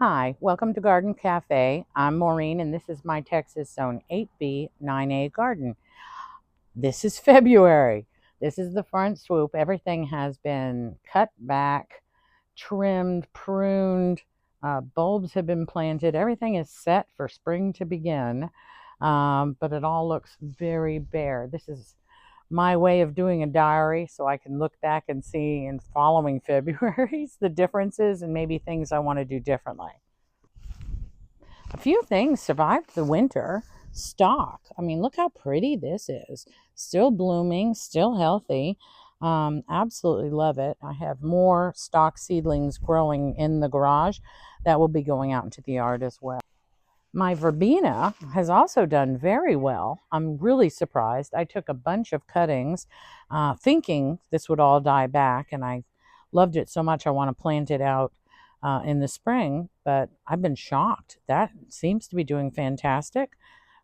Hi, welcome to Garden Cafe. I'm Maureen and this is my Texas Zone 8B 9A garden. This is February. This is the front swoop. Everything has been cut back, trimmed, pruned, bulbs have been planted. Everything is set for spring to begin, but it all looks very bare. This is my way of doing a diary so I can look back and see in following Februaries the differences and maybe things I want to do differently. A few things survived the winter. Stock. I mean, look how pretty this is. Still blooming, still healthy. Absolutely love it. I have more stock seedlings growing in the garage that will be going out into the yard as well. My verbena has also done very well. I'm really surprised. I took a bunch of cuttings thinking this would all die back, and I loved it so much I want to plant it out in the spring, but I've been shocked. That seems to be doing fantastic.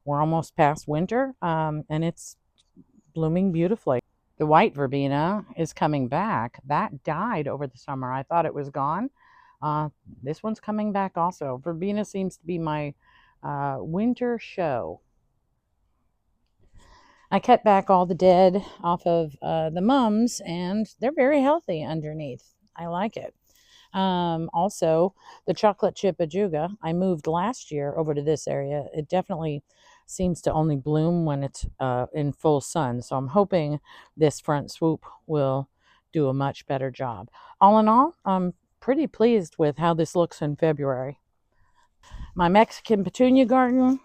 We're almost past winter, and it's blooming beautifully. The white verbena is coming back. That died over the summer. I thought it was gone. This one's coming back also. Verbena seems to be my winter show. I cut back all the dead off of the mums, and they're very healthy underneath. I like it. Also, the chocolate chip ajuga, I moved last year over to this area. It definitely seems to only bloom when it's in full sun. So I'm hoping this front swoop will do a much better job. All in all, I'm pretty pleased with how this looks in February. My Mexican petunia garden,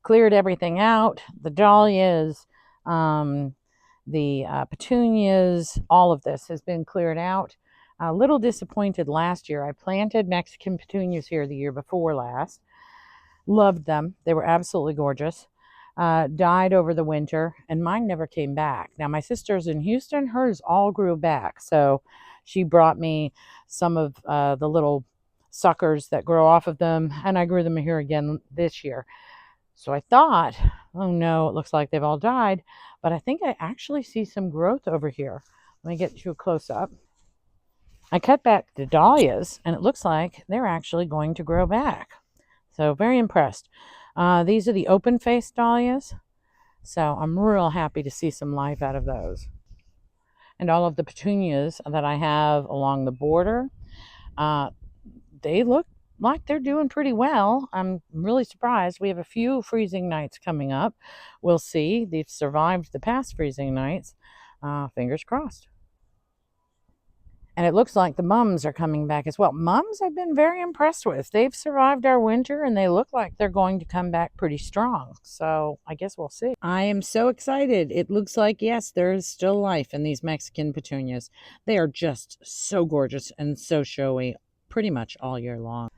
cleared everything out. The dahlias, the petunias, all of this has been cleared out. A little disappointed last year. I planted Mexican petunias here the year before last. Loved them. They were absolutely gorgeous. Died over the winter, and mine never came back. Now, my sister's in Houston. Hers all grew back. So she brought me some of the little suckers that grow off of them, and I grew them here again this year. So I thought, oh no, it looks like they've all died, but I think I actually see some growth over here. Let me get you a close up. I cut back the dahlias, and it looks like they're actually going to grow back. So very impressed. These are the open-faced dahlias, so I'm real happy to see some life out of those. And all of the petunias that I have along the border, they look like they're doing pretty well. I'm really surprised. We have a few freezing nights coming up. We'll see. They've survived the past freezing nights. Fingers crossed. And it looks like the mums are coming back as well. Mums I've been very impressed with. They've survived our winter and they look like they're going to come back pretty strong. So I guess we'll see. I am so excited. It looks like, yes, there is still life in these Mexican petunias. They are just so gorgeous and so showy pretty much all year long.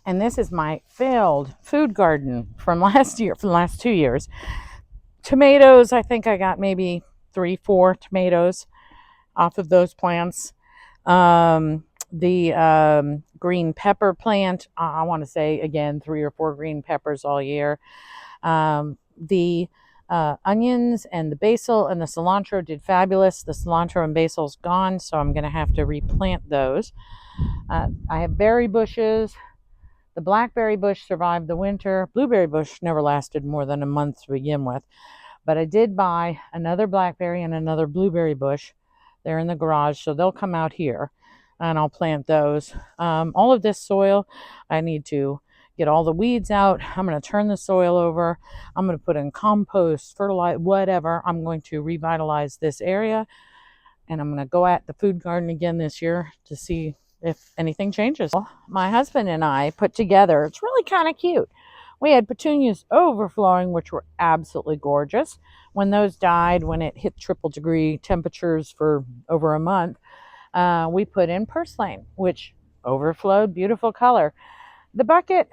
And this is my failed food garden from last year, from the last 2 years. Tomatoes, I think I got maybe 3-4 tomatoes off of those plants. The green pepper plant, I want to say again 3 or 4 green peppers all year. The onions and the basil and the cilantro did fabulous. The cilantro and basil's gone, so I'm going to have to replant those. I have berry bushes. The blackberry bush survived the winter. Blueberry bush never lasted more than a month to begin with. But I did buy another blackberry and another blueberry bush. They're in the garage, so they'll come out here, and I'll plant those. All of this soil, I need to get all the weeds out. I'm going to turn the soil over. I'm going to put in compost, fertilizer, whatever. I'm going to revitalize this area, and I'm going to go at the food garden again this year to see if anything changes. My husband and I put together, it's really kind of cute. We had petunias overflowing, which were absolutely gorgeous. When those died, when it hit triple-degree temperatures for over a month, we put in purslane, which overflowed, beautiful color. The bucket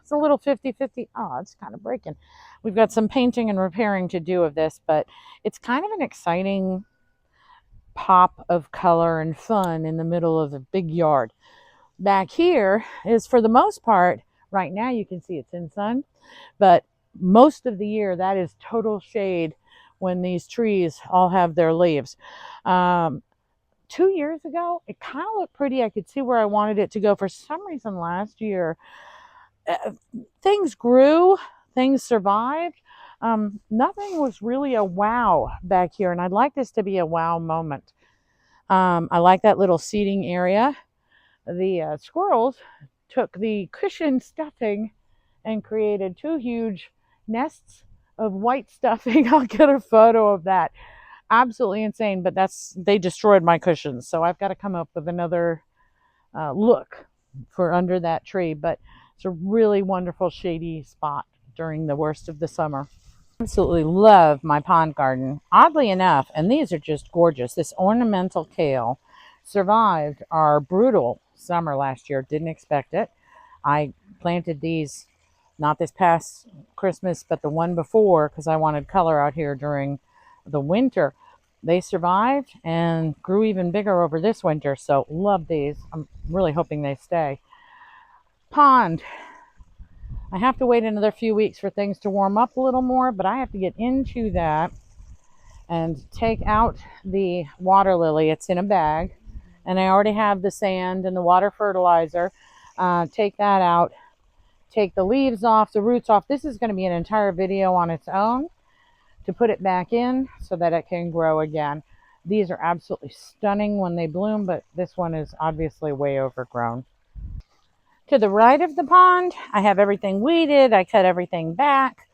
is a little 50-50. Oh, it's kind of breaking. We've got some painting and repairing to do of this, but it's kind of an exciting pop of color and fun in the middle of a big yard. Back here is, for the most part, right now you can see it's in sun, but most of the year that is total shade when these trees all have their leaves. 2 years ago, it kind of looked pretty. I could see where I wanted it to go. For some reason, last year, uh, things grew, things survived. Nothing was really a wow back here, and I'd like this to be a wow moment. I like that little seating area. The squirrels took the cushion stuffing and created two huge nests of white stuffing. I'll get a photo of that. Absolutely insane, but they destroyed my cushions, so I've got to come up with another look for under that tree. But it's a really wonderful shady spot during the worst of the summer. Absolutely love my pond garden. Oddly enough, and these are just gorgeous, this ornamental kale survived our brutal summer last year. Didn't expect it. I planted these not this past Christmas, but the one before, because I wanted color out here during the winter. They survived and grew even bigger over this winter. So love these. I'm really hoping they stay. Pond. I have to wait another few weeks for things to warm up a little more, but I have to get into that and take out the water lily. It's in a bag, and I already have the sand and the water fertilizer. Take that out, take the leaves off, the roots off. This is going to be an entire video on its own to put it back in so that it can grow again. These are absolutely stunning when they bloom, but this one is obviously way overgrown. To the right of the pond, I have everything weeded. I cut everything back.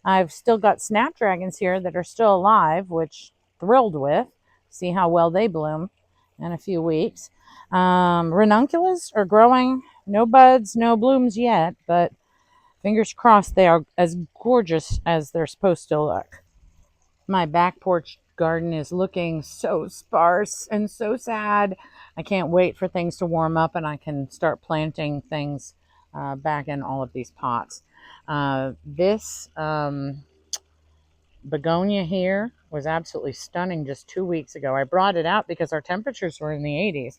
I've still got snapdragons here that are still alive, which thrilled with. See how well they bloom in a few weeks. Ranunculus are growing. No buds, no blooms yet, but fingers crossed they are as gorgeous as they're supposed to look. My back porch garden is looking so sparse and so sad. I can't wait for things to warm up and I can start planting things back in all of these pots. This begonia here was absolutely stunning just 2 weeks ago. I brought it out because our temperatures were in the 80s.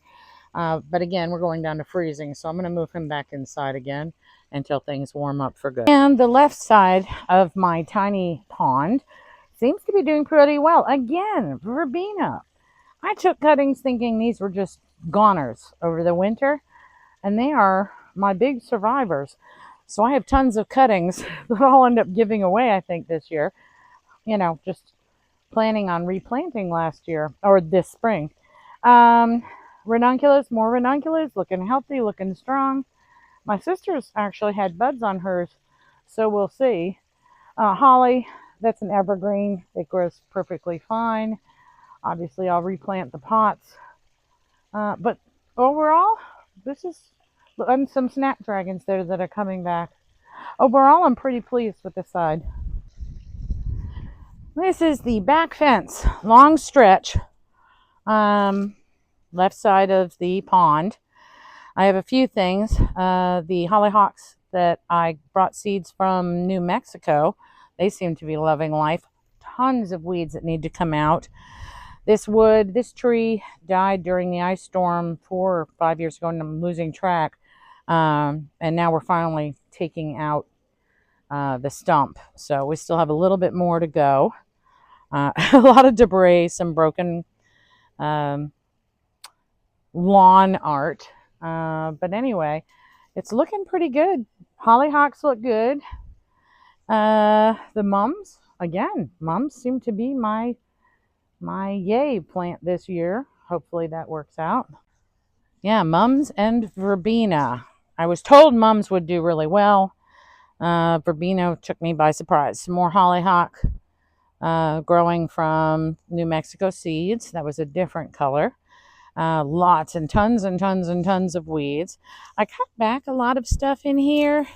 But again, we're going down to freezing, so I'm going to move him back inside again until things warm up for good. And the left side of my tiny pond seems to be doing pretty well. Again, verbena. I took cuttings thinking these were just goners over the winter, and they are my big survivors. So I have tons of cuttings that I'll end up giving away, I think, this year. You know, just planning on replanting last year, or this spring. Ranunculus, more ranunculus, looking healthy, looking strong. My sister's actually had buds on hers, so we'll see. Holly, that's an evergreen. It grows perfectly fine. Obviously, I'll replant the pots. But overall, this is some snapdragons there that are coming back. Overall, I'm pretty pleased with this side. This is the back fence, long stretch, left side of the pond. I have a few things. The hollyhocks that I brought seeds from New Mexico, they seem to be loving life. Tons of weeds that need to come out. This tree died during the ice storm 4 or 5 years ago, and I'm losing track. And now we're finally taking out the stump. So we still have a little bit more to go. A lot of debris, some broken lawn art. But anyway, it's looking pretty good. Hollyhocks look good. The mums, again, mums seem to be my yay plant this year. Hopefully that works out. Yeah, mums and verbena. I was told mums would do really well. Verbena took me by surprise. Some more hollyhock growing from New Mexico seeds. That was a different color. Lots and tons and tons and tons of weeds. I cut back a lot of stuff in here.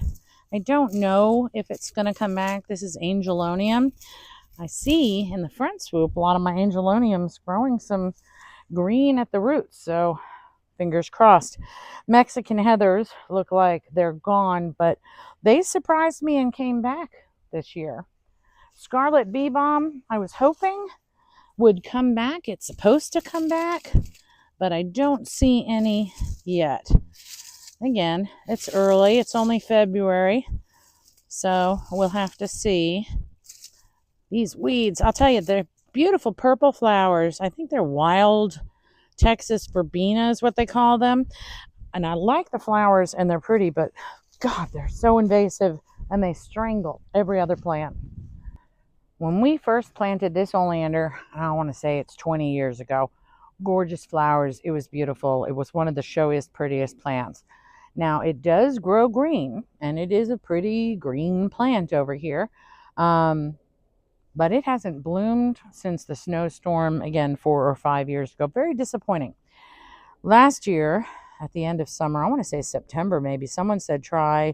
I don't know if it's going to come back. This is angelonium. I see in the front swoop a lot of my angeloniums growing some green at the roots, so fingers crossed. Mexican heathers look like they're gone, but they surprised me and came back this year. Scarlet bee balm, I was hoping would come back. It's supposed to come back, but I don't see any yet. Again, it's early. It's only February, so we'll have to see. These weeds, I'll tell you, they're beautiful purple flowers. I think they're wild Texas verbena is what they call them. And I like the flowers and they're pretty, but God, they're so invasive and they strangle every other plant. When we first planted this oleander, I want to say it's 20 years ago, gorgeous flowers. It was beautiful. It was one of the showiest, prettiest plants. Now it does grow green, and it is a pretty green plant over here. But it hasn't bloomed since the snowstorm, again, 4 or 5 years ago. Very disappointing. Last year, at the end of summer, I want to say September maybe, someone said try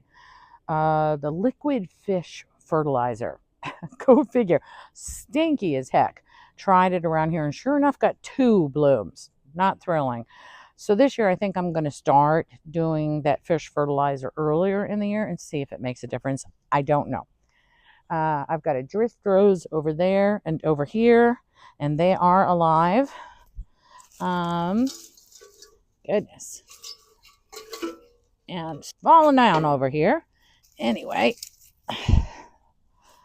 the liquid fish fertilizer. Go figure. Stinky as heck. Tried it around here and sure enough got 2 blooms. Not thrilling. So this year I think I'm going to start doing that fish fertilizer earlier in the year and see if it makes a difference. I don't know. I've got a drift rose over there and over here, and they are alive. Goodness. And it's falling down over here. Anyway,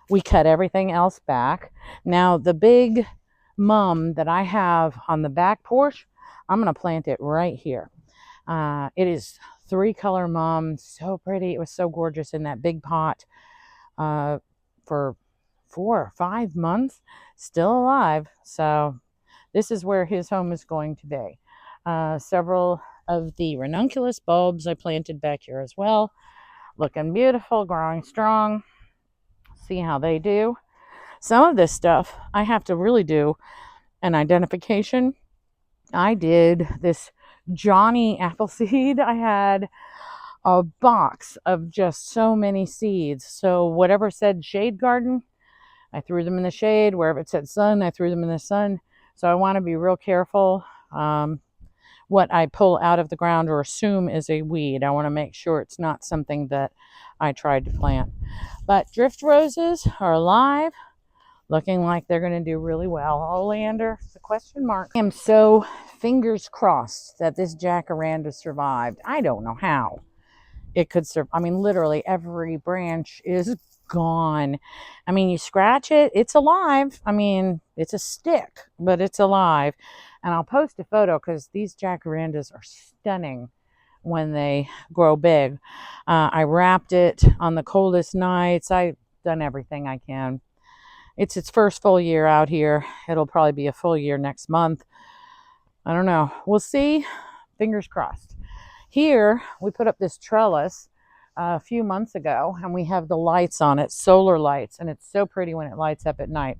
we cut everything else back. Now the big mum that I have on the back porch, I'm going to plant it right here. It is 3-color mum, so pretty. It was so gorgeous in that big pot for 4 or 5 months, still alive. So this is where his home is going to be. Several of the ranunculus bulbs I planted back here as well. Looking beautiful, growing strong. See how they do. Some of this stuff I have to really do an identification. I did this Johnny Appleseed. I had a box of just so many seeds. So whatever said shade garden, I threw them in the shade. Wherever it said sun, I threw them in the sun. So I want to be real careful what I pull out of the ground or assume is a weed. I want to make sure it's not something that I tried to plant. But drift roses are alive, looking like they're going to do really well. Oleander, it's a question mark. I am so fingers crossed that this jacaranda survived. I don't know how it could survive. I mean, literally every branch is gone. I mean, you scratch it, it's alive. I mean, it's a stick, but it's alive. And I'll post a photo because these jacarandas are stunning when they grow big. I wrapped it on the coldest nights. I've done everything I can. It's its first full year out here. It'll probably be a full year next month. I don't know. We'll see. Fingers crossed. Here, we put up this trellis a few months ago, and we have the lights on it, solar lights, and it's so pretty when it lights up at night.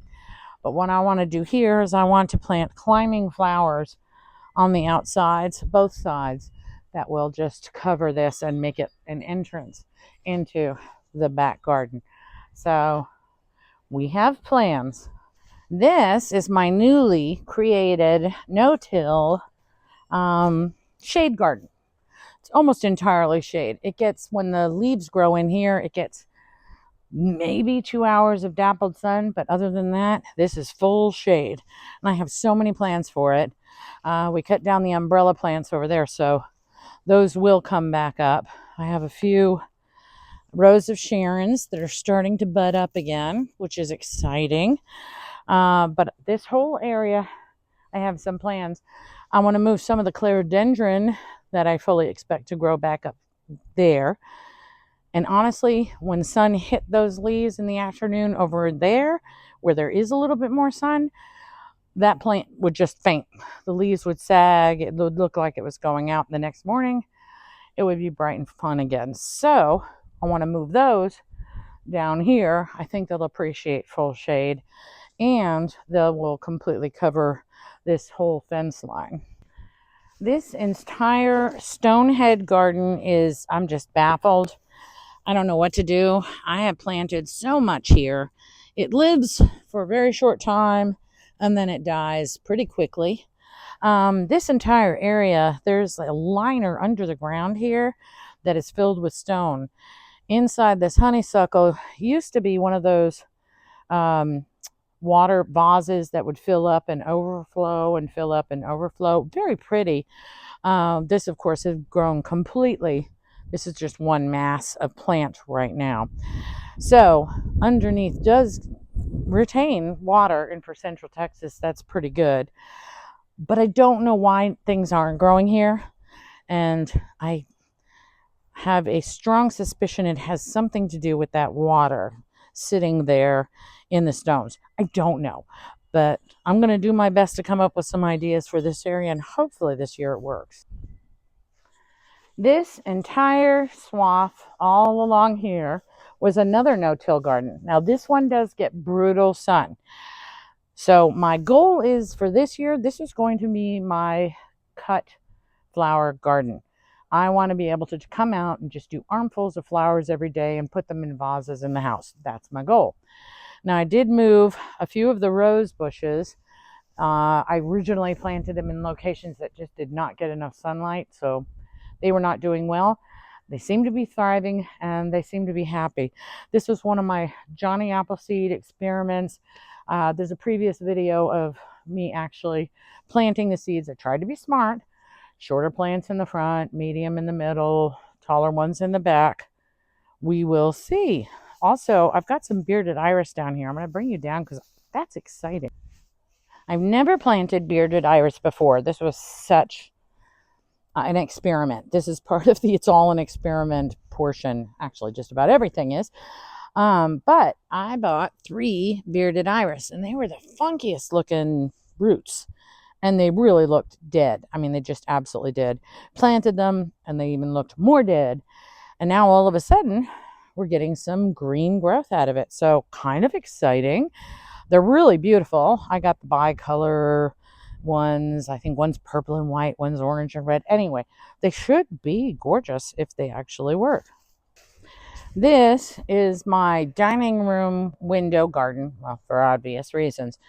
But what I want to do here is I want to plant climbing flowers on the outsides, both sides, that will just cover this and make it an entrance into the back garden. So we have plans. This is my newly created no-till shade garden. It's almost entirely shade. It gets, when the leaves grow in here, it gets maybe 2 hours of dappled sun, but other than that, this is full shade. And I have so many plans for it. We cut down the umbrella plants over there, so those will come back up. I have a few rows of Sharons that are starting to bud up again, which is exciting. But this whole area, I have some plans. I want to move some of the clerodendron that I fully expect to grow back up there. And honestly, when sun hit those leaves in the afternoon over there, where there is a little bit more sun, that plant would just faint. The leaves would sag. It would look like it was going out the next morning. It would be bright and fun again. So I want to move those down here. I think they'll appreciate full shade, and they will completely cover this whole fence line. This entire Stonehead garden is, I'm just baffled. I don't know what to do. I have planted so much here. It lives for a very short time and then it dies pretty quickly. This entire area, there's a liner under the ground here that is filled with stone. Inside this honeysuckle used to be one of those water vases that would fill up and overflow and fill up and overflow. Very pretty. This, of course, has grown completely. This is just one mass of plant right now. So underneath does retain water, and for Central Texas, that's pretty good. but I don't know why things aren't growing here. And I have a strong suspicion it has something to do with that water sitting there in the stones. I don't know, but I'm going to do my best to come up with some ideas for this area, and hopefully this year it works. This entire swath all along here was another no-till garden. Now this one does get brutal sun. So my goal is for this year, this is going to be my cut flower garden. I want to be able to come out and just do armfuls of flowers every day and put them in vases in the house. That's my goal. Now I did move a few of the rose bushes. I originally planted them in locations that just did not get enough sunlight, so they were not doing well. They seem to be thriving and they seem to be happy. This was one of my Johnny Appleseed experiments. There's a previous video of me actually planting the seeds. I tried to be smart. Shorter plants in the front, medium in the middle, taller ones in the back. We will see. Also, I've got some bearded iris down here. I'm going to bring you down because that's exciting. I've never planted bearded iris before. This was such an experiment. This is part of the It's All an Experiment portion. Actually, just about everything is. But I bought 3 bearded iris, and they were the funkiest looking roots. And they really looked dead. I mean, they just absolutely did. Planted them, and they even looked more dead. And now all of a sudden, we're getting some green growth out of it. So kind of exciting. They're really beautiful. I got the bicolor ones. I think one's purple and white, one's orange and red. Anyway, they should be gorgeous if they actually work. This is my dining room window garden, well, for obvious reasons.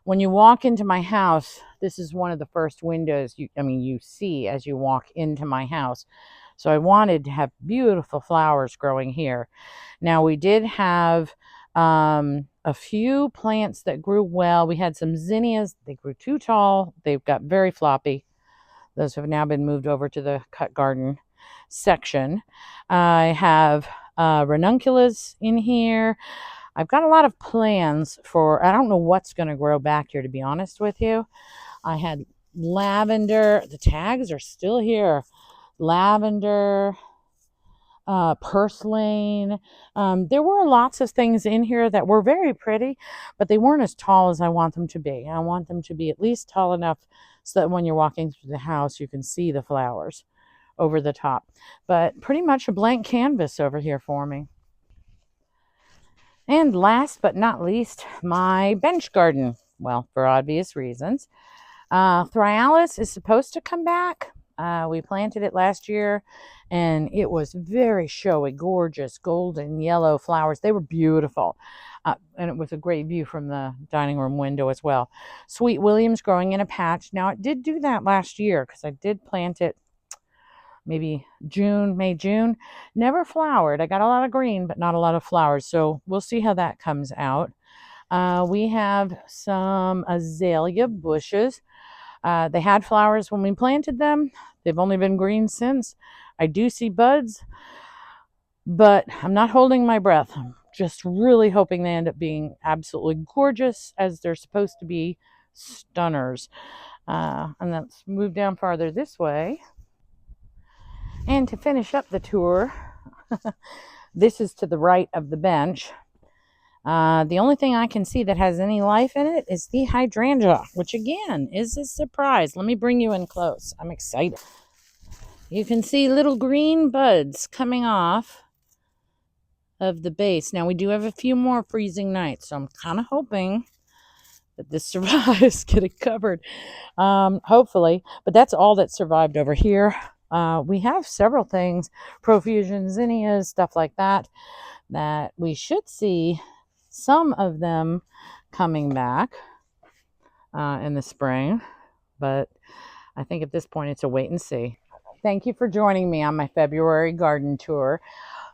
When you walk into my house, this is one of the first windows you see as you walk into my house. So I wanted to have beautiful flowers growing here. Now we did have a few plants that grew well. We had some zinnias. They grew too tall. They've got very floppy. Those have now been moved over to the cut garden section. I have ranunculus in here. I've got a lot of plans for, I don't know what's going to grow back here, to be honest with you. I had lavender. The tags are still here. Lavender, purslane. There were lots of things in here that were very pretty, but they weren't as tall as I want them to be. I want them to be at least tall enough so that when you're walking through the house, you can see the flowers over the top. But pretty much a blank canvas over here for me. And last but not least, my bench garden. Well, for obvious reasons. Thryallis is supposed to come back. We planted it last year, and it was very showy, gorgeous, golden yellow flowers. They were beautiful. And it was a great view from the dining room window as well. Sweet Williams growing in a patch. Now, it did do that last year because I did plant it maybe May, June. Never flowered. I got a lot of green, but not a lot of flowers. So we'll see how that comes out. We have some azalea bushes. They had flowers when we planted them. They've only been green since. I do see buds, but I'm not holding my breath. I'm just really hoping they end up being absolutely gorgeous as they're supposed to be, stunners. And let's move down farther this way. And to finish up the tour, this is to the right of the bench. The only thing I can see that has any life in it is the hydrangea, which again is a surprise. Let me bring you in close. I'm excited. You can see little green buds coming off of the base. Now we do have a few more freezing nights, so I'm kind of hoping that this survives, get it covered. Hopefully, but that's all that survived over here. We have several things, profusion, zinnias, stuff like that we should see some of them coming back in the spring, but I think at this point it's a wait and see. Thank you for joining me on my February garden tour.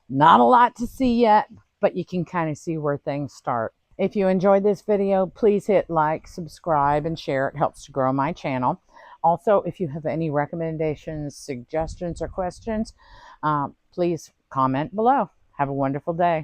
Not a lot to see yet, but you can kind of see where things start. If you enjoyed this video, please hit like, subscribe, and share. It helps to grow my channel. Also, if you have any recommendations, suggestions, or questions, please comment below. Have a wonderful day.